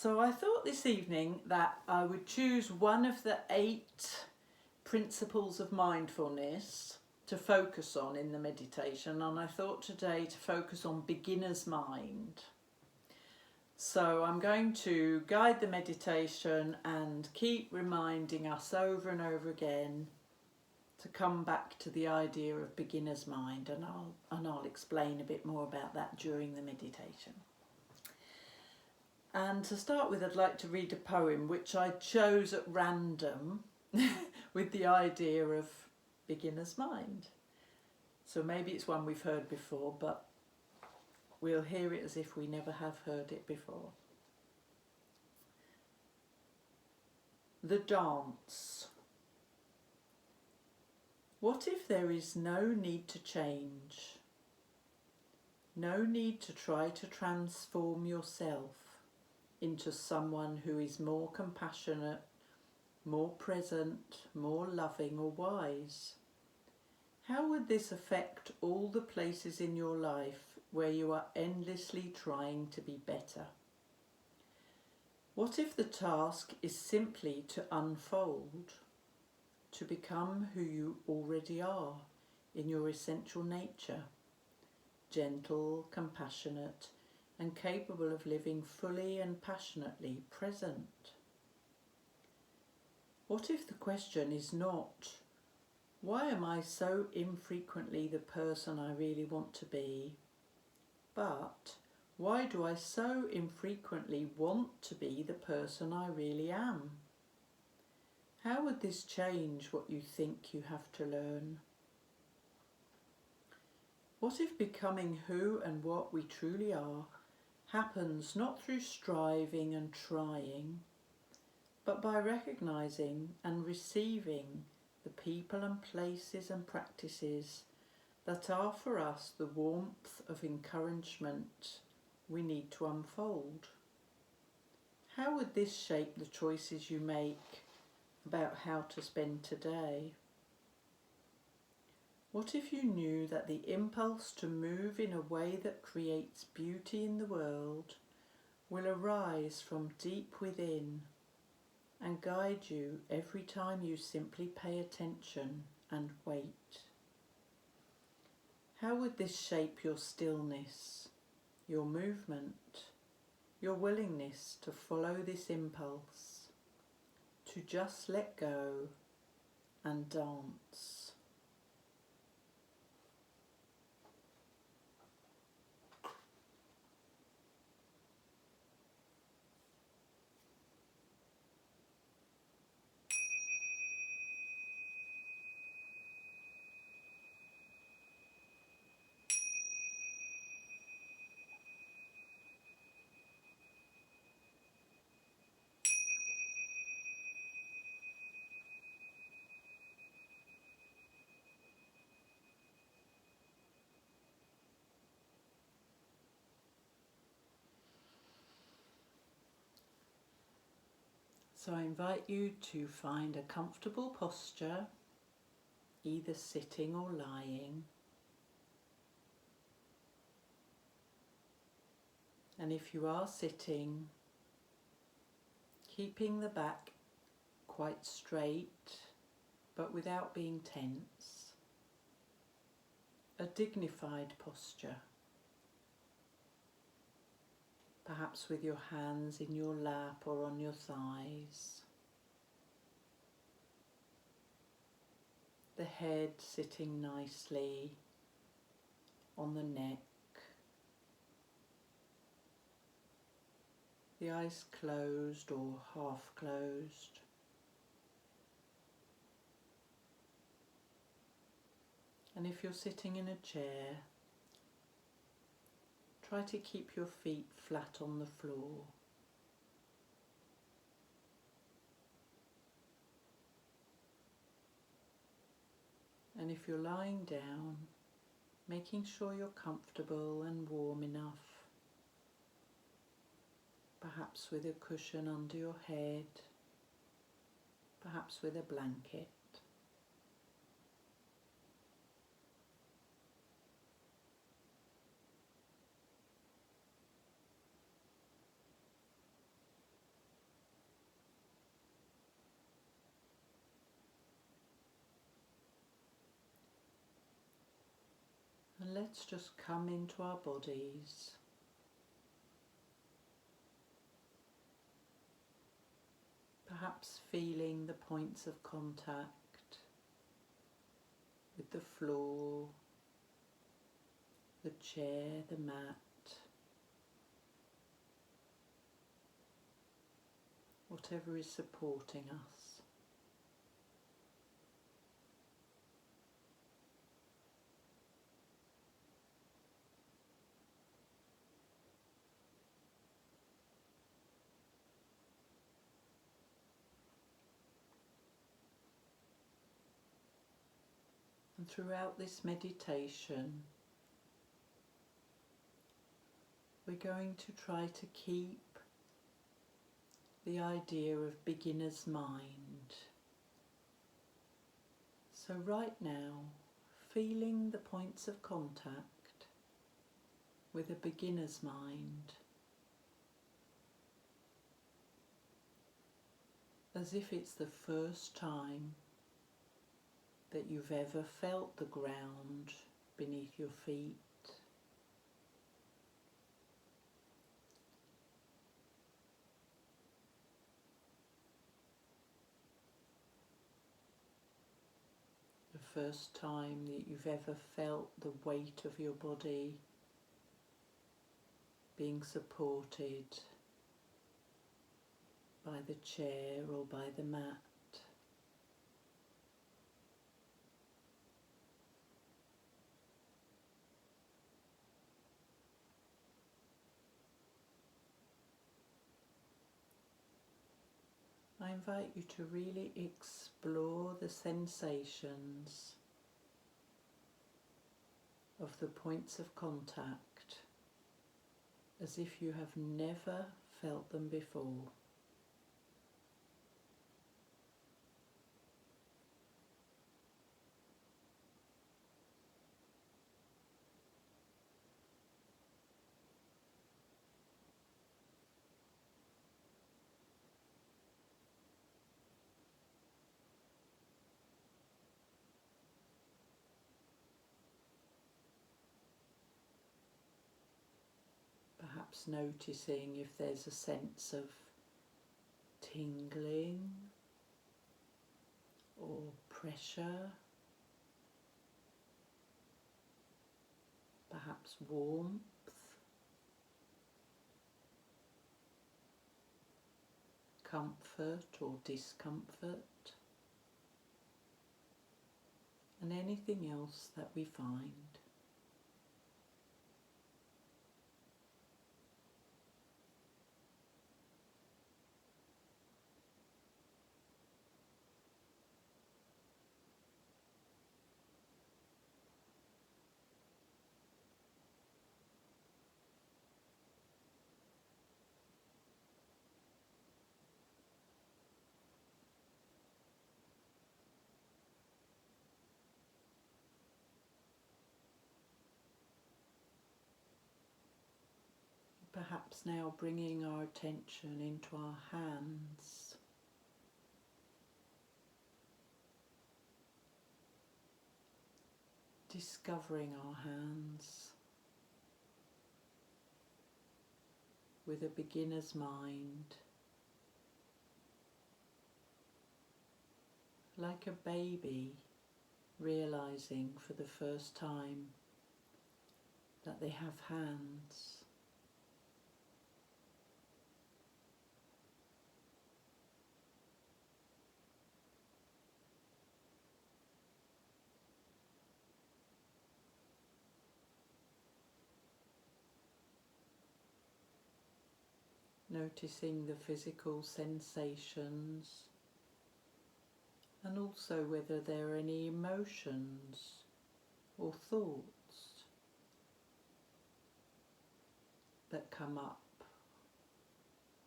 So I thought this evening that I would choose one of the 8 principles of mindfulness to focus on in the meditation, and I thought today to focus on beginner's mind. So I'm going to guide the meditation and keep reminding us over and over again to come back to the idea of beginner's mind, and I'll explain a bit more about that during the meditation. And to start with, I'd like to read a poem which I chose at random with the idea of beginner's mind. So maybe it's one we've heard before, but we'll hear it as if we never have heard it before. The dance. What if there is no need to change? No need to try to transform yourself into someone who is more compassionate, more present, more loving or wise? How would this affect all the places in your life where you are endlessly trying to be better? What if the task is simply to unfold, to become who you already are in your essential nature, gentle, compassionate, and capable of living fully and passionately present? What if the question is not, why am I so infrequently the person I really want to be, but why do I so infrequently want to be the person I really am? How would this change what you think you have to learn? What if becoming who and what we truly are happens not through striving and trying, but by recognising and receiving the people and places and practices that are for us the warmth of encouragement we need to unfold? How would this shape the choices you make about how to spend today? What if you knew that the impulse to move in a way that creates beauty in the world will arise from deep within and guide you every time you simply pay attention and wait? How would this shape your stillness, your movement, your willingness to follow this impulse, to just let go and dance? So I invite you to find a comfortable posture, either sitting or lying. And if you are sitting, keeping the back quite straight, but without being tense. A dignified posture. Perhaps with your hands in your lap or on your thighs. The head sitting nicely on the neck. The eyes closed or half closed. And if you're sitting in a chair, try to keep your feet flat on the floor. And if you're lying down, making sure you're comfortable and warm enough, perhaps with a cushion under your head, perhaps with a blanket. let's just come into our bodies. Perhaps feeling the points of contact with the floor, the chair, the mat, whatever is supporting us. And throughout this meditation, we're going to try to keep the idea of beginner's mind. So right now, feeling the points of contact with a beginner's mind, as if it's the first time that you've ever felt the ground beneath your feet. The first time that you've ever felt the weight of your body being supported by the chair or by the mat. I invite you to really explore the sensations of the points of contact as if you have never felt them before. Perhaps noticing if there's a sense of tingling or pressure, perhaps warmth, comfort or discomfort, and anything else that we find. Perhaps now bringing our attention into our hands. Discovering our hands with a beginner's mind, like a baby realizing for the first time that they have hands. Noticing the physical sensations and also whether there are any emotions or thoughts that come up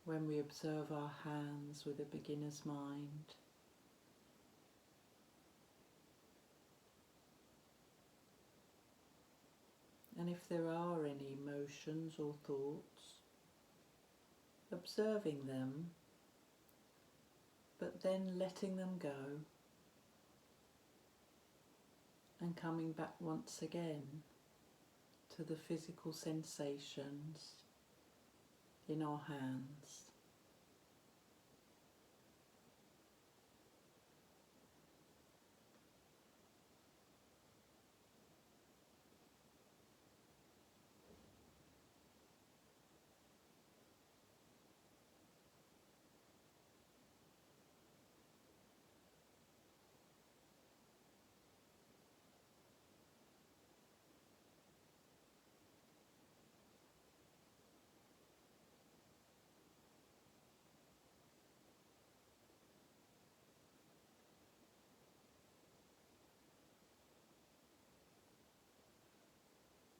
when we observe our hands with a beginner's mind. And if there are any emotions or thoughts, observing them, but then letting them go and coming back once again to the physical sensations in our hands.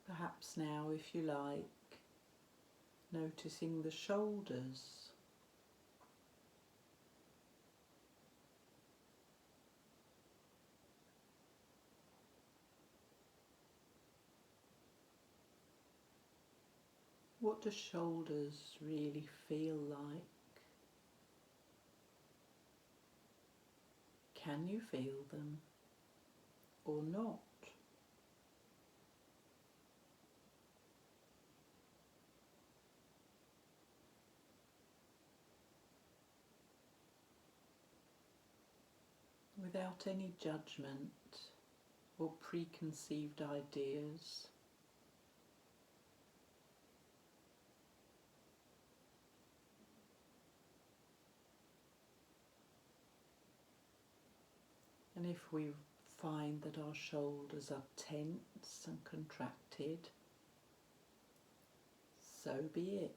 Perhaps now, if you like, noticing the shoulders. What do shoulders really feel like? Can you feel them or not? Without any judgment or preconceived ideas. And if we find that our shoulders are tense and contracted, so be it.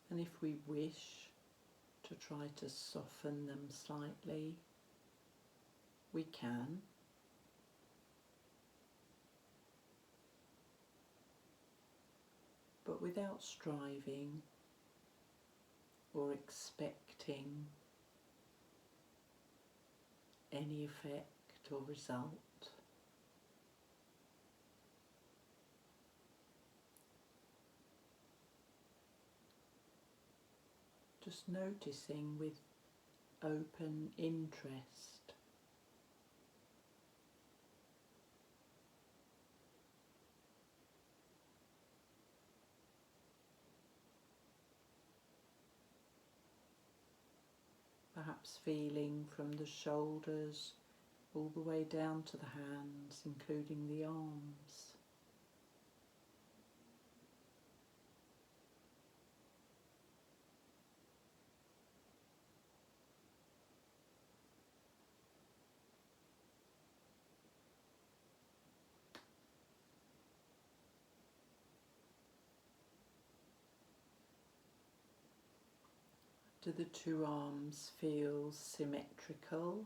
And if we wish to try to soften them slightly, we can. But without striving or expecting any effect or result. Just noticing with open interest. Perhaps feeling from the shoulders all the way down to the hands, including the arms. Do the two arms feel symmetrical?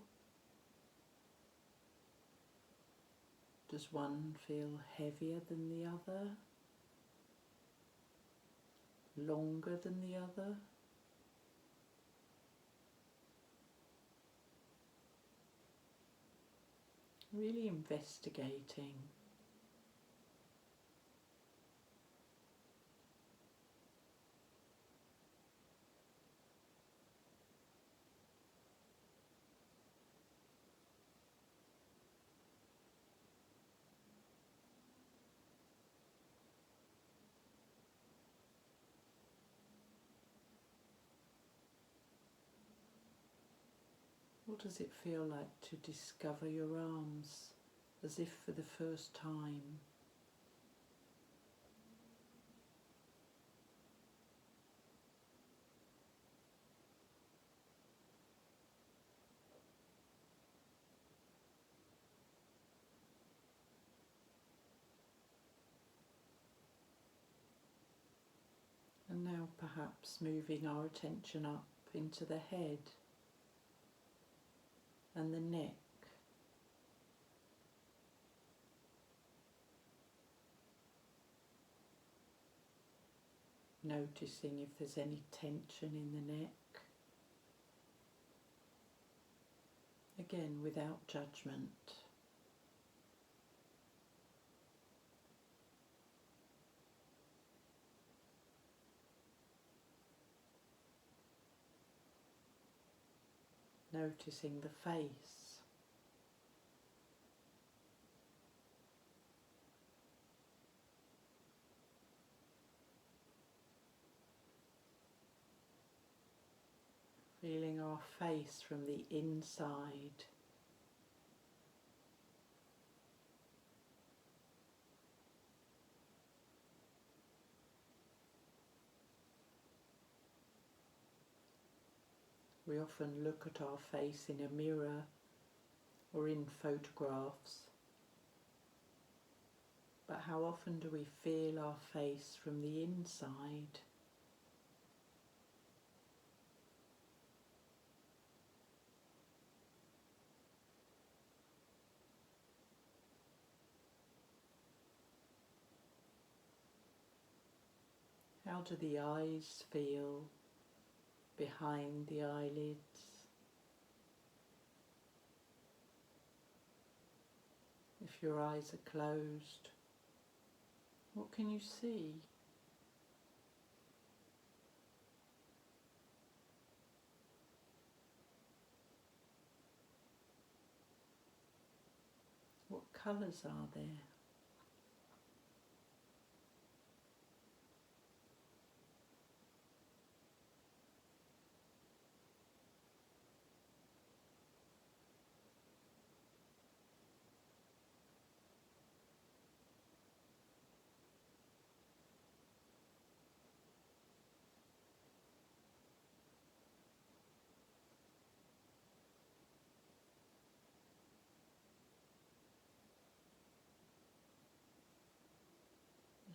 Does one feel heavier than the other? Longer than the other? Really investigating. What does it feel like to discover your arms as if for the first time? And now perhaps moving our attention up into the head and the neck. Noticing if there's any tension in the neck. Again, without judgment. Noticing the face. Feeling our face from the inside. We often look at our face in a mirror or in photographs, but how often do we feel our face from the inside? How do the eyes feel behind the eyelids? If your eyes are closed, what can you see? What colours are there?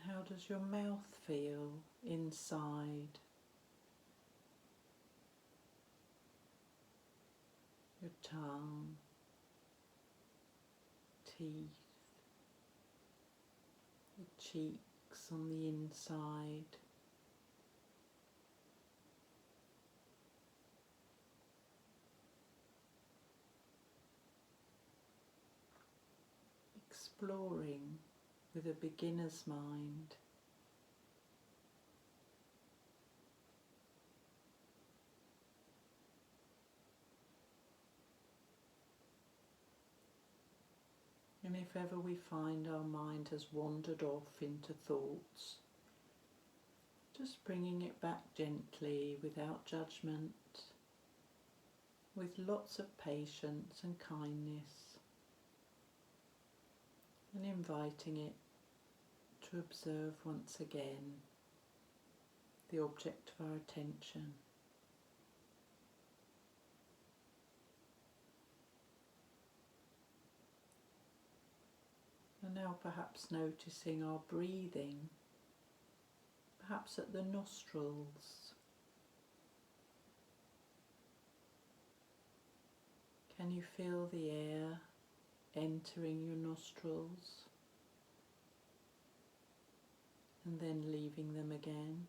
How does your mouth feel inside? Your tongue, teeth, your cheeks on the inside. Exploring with a beginner's mind. And if ever we find our mind has wandered off into thoughts, just bringing it back gently without judgment, with lots of patience and kindness, and inviting it to observe once again the object of our attention. And now perhaps noticing our breathing, perhaps at the nostrils. Can you feel the air entering your nostrils and then leaving them again?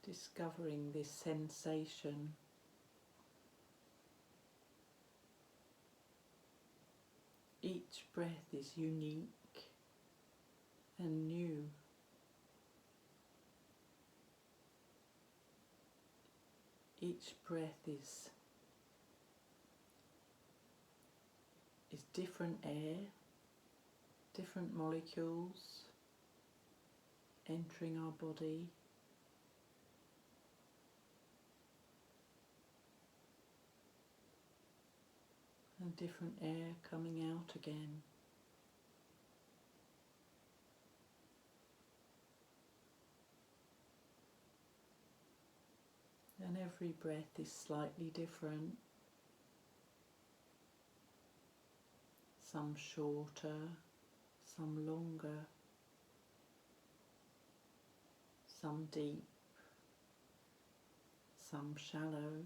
Discovering this sensation. Each breath is unique and new. Each breath is different air, different molecules entering our body. And different air coming out again. And every breath is slightly different. Some shorter, some longer, some deep, some shallow.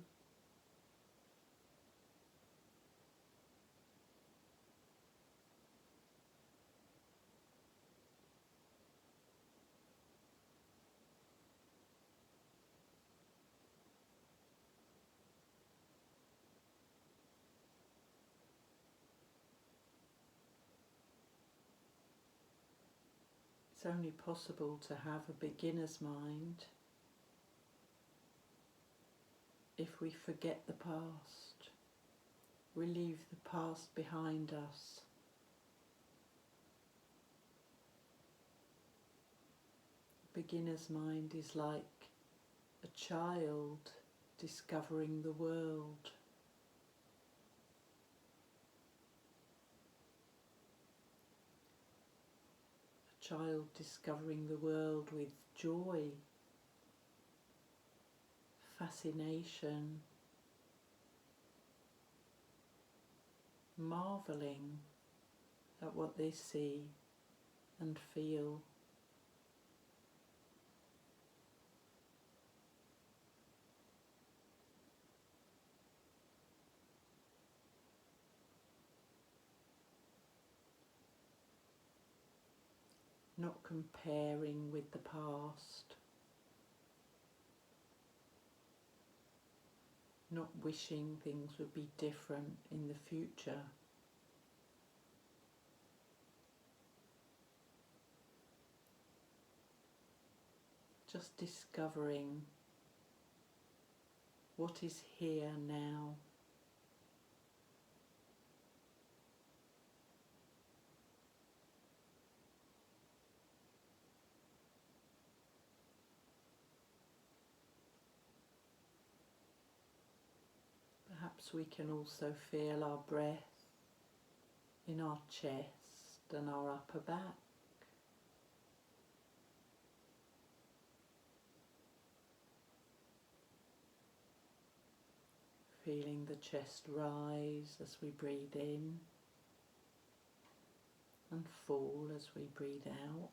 It's only possible to have a beginner's mind if we forget the past. we leave the past behind us. Beginner's mind is like a child discovering the world. A child discovering the world with joy, fascination, marveling at what they see and feel. Not comparing with the past, not wishing things would be different in the future. Just discovering what is here now. Perhaps we can also feel our breath in our chest and our upper back. Feeling the chest rise as we breathe in and fall as we breathe out.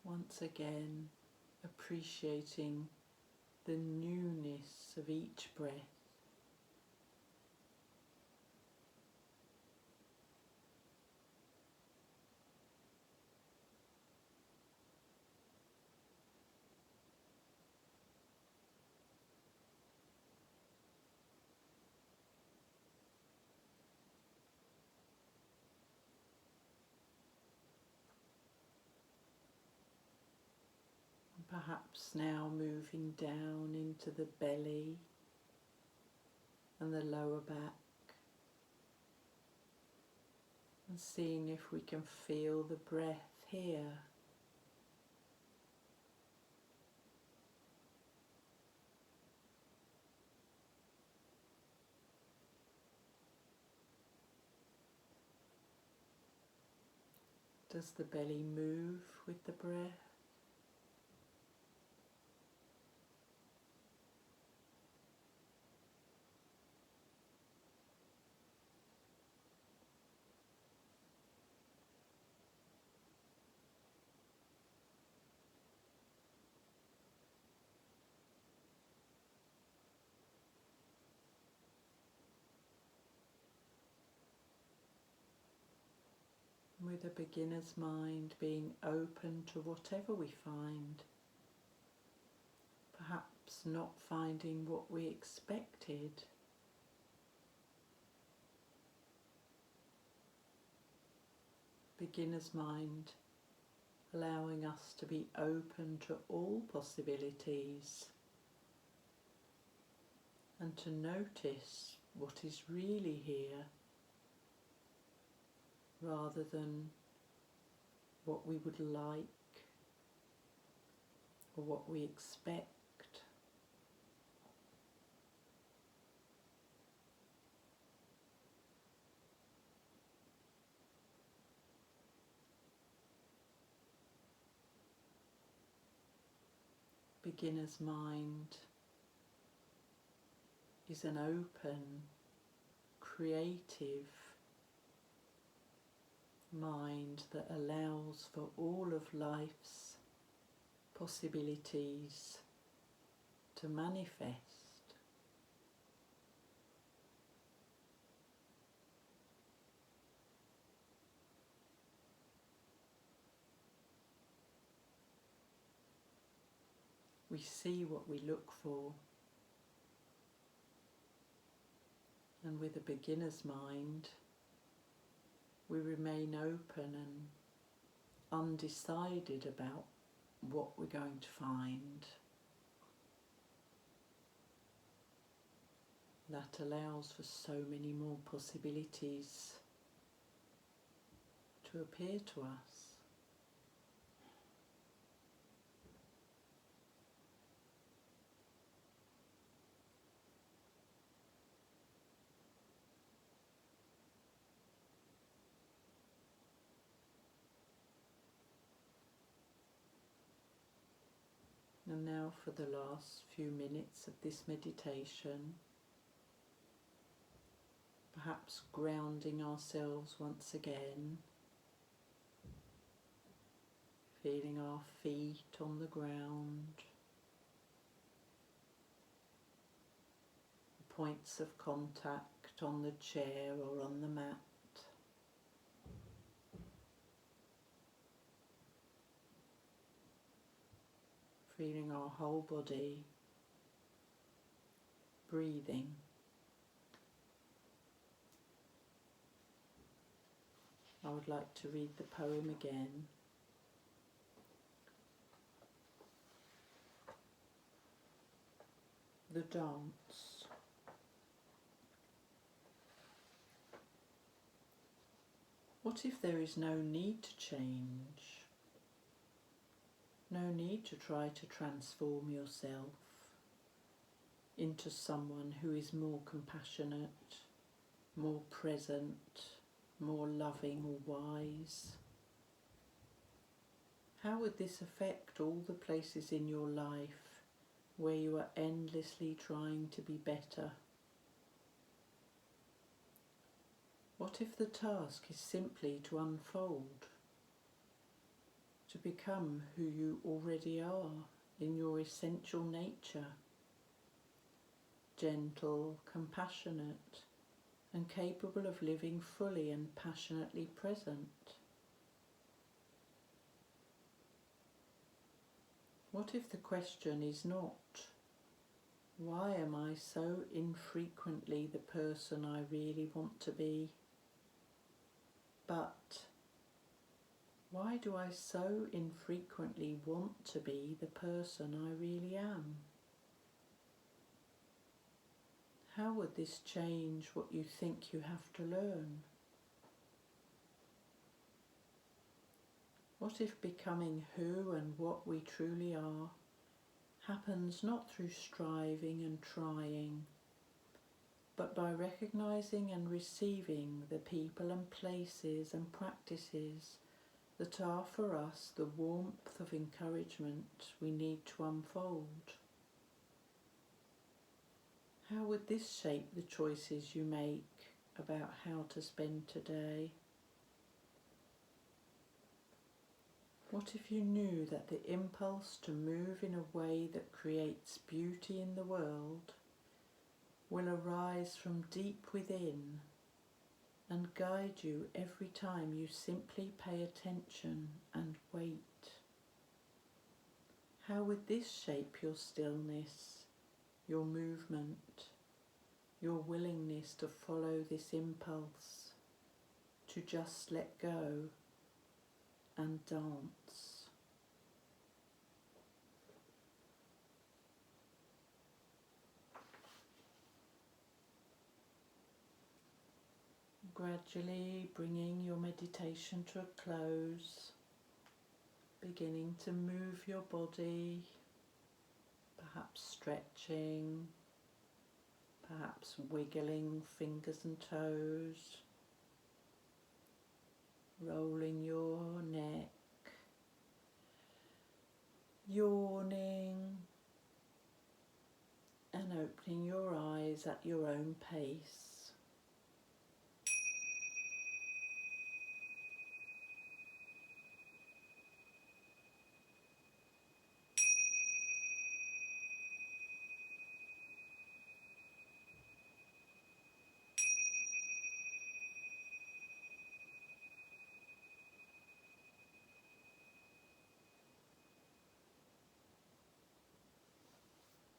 Once again, appreciating the newness of each breath. Perhaps now moving down into the belly and the lower back, and seeing if we can feel the breath here. Does the belly move with the breath? With a beginner's mind being open to whatever we find, perhaps not finding what we expected. Beginner's mind allowing us to be open to all possibilities and to notice what is really here, rather than what we would like or what we expect. Beginner's mind is an open, creative mind that allows for all of life's possibilities to manifest. We see what we look for. And with a beginner's mind, we remain open and undecided about what we're going to find. That allows for so many more possibilities to appear to us. And now for the last few minutes of this meditation, perhaps grounding ourselves once again, feeling our feet on the ground, points of contact on the chair or on the mat. Feeling our whole body, breathing. I would like to read the poem again. The dance. What if there is no need to change? No need to try to transform yourself into someone who is more compassionate, more present, more loving or wise? How would this affect all the places in your life where you are endlessly trying to be better? What if the task is simply to unfold, to become who you already are in your essential nature, gentle, compassionate, and capable of living fully and passionately present? What if the question is not, why am I so infrequently the person I really want to be? But, why do I so infrequently want to be the person I really am? How would this change what you think you have to learn? What if becoming who and what we truly are happens not through striving and trying, but by recognizing and receiving the people and places and practices that are for us the warmth of encouragement we need to unfold? How would this shape the choices you make about how to spend today? What if you knew that the impulse to move in a way that creates beauty in the world will arise from deep within and guide you every time you simply pay attention and wait? How would this shape your stillness, your movement, your willingness to follow this impulse, to just let go and dance? Gradually bringing your meditation to a close, beginning to move your body, perhaps stretching, perhaps wiggling fingers and toes, rolling your neck, yawning, and opening your eyes at your own pace.